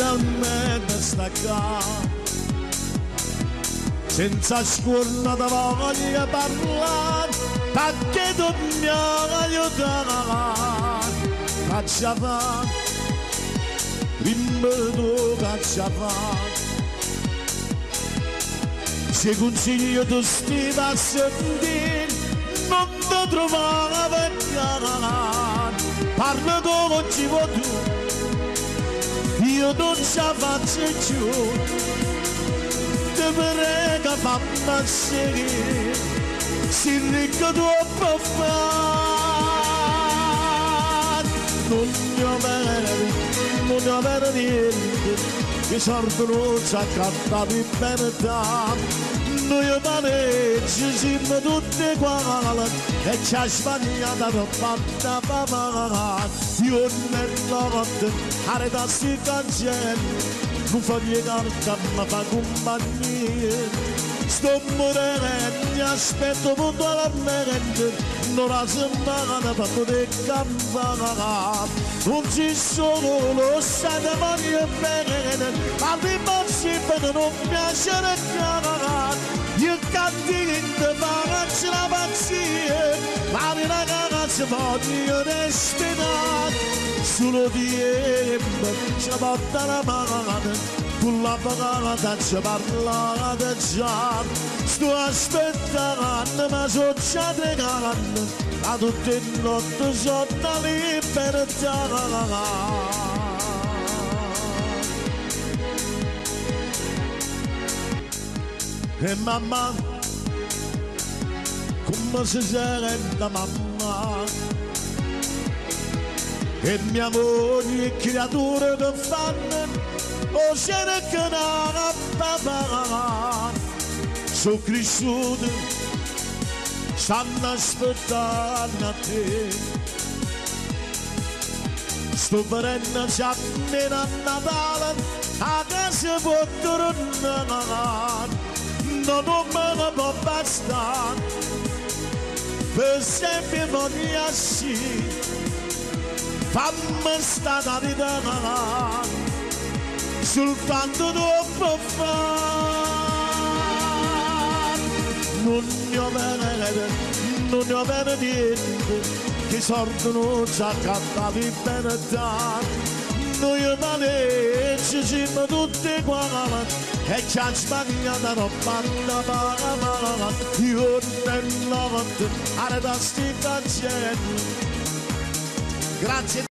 finalmente staccato, senza scornata voglia parlare, perché tu mi aiutare. Faccia avanti, prima tu faccia avanti. Se consiglio tu stiva a sentire, non ti trovare vecchiare. Parla come ci vuoi tu, io non ci faccio più. Ti prego fammi seguire, si ricco troppo fare. Non ne avere niente, che sorgono ci accatta di verità. Noi maneggi siamo tutti uguali e ci ha sbagliato per fatta papà. Io nella notte arredassi cancelli, non fa piegare ma fa compagnia. Sto morendo, mi aspetto puntualmente, non la settimana per poter campare. Non ci sono lo state mani bene, ma di possibile non piace recare. Io cattivo faccio la pazzia, ma di una ragazza voglio destinare. Solo tempo ci porta la mano, con la pagata ci parlate già. Sto aspettando ma sono già pregando, a tutte le notti sotto libertà. E mamma, come si sente mamma? E mia moglie, creature che fanno, o c'era che non papà. Sono cresciuti, stanno aspettando a te. Sto venendo già meno a Natale, a casa può tornare. Non me ne può bastare, per sempre voglio sì, fammi stare a ridere, soltanto dopo fare. Non ne ho bene niente, che sorgono già cantati in verità. Noi maneggi siamo tutti uguali e ci ha sbagliato non parla. Io nella notte arredasti cancelli. Grazie.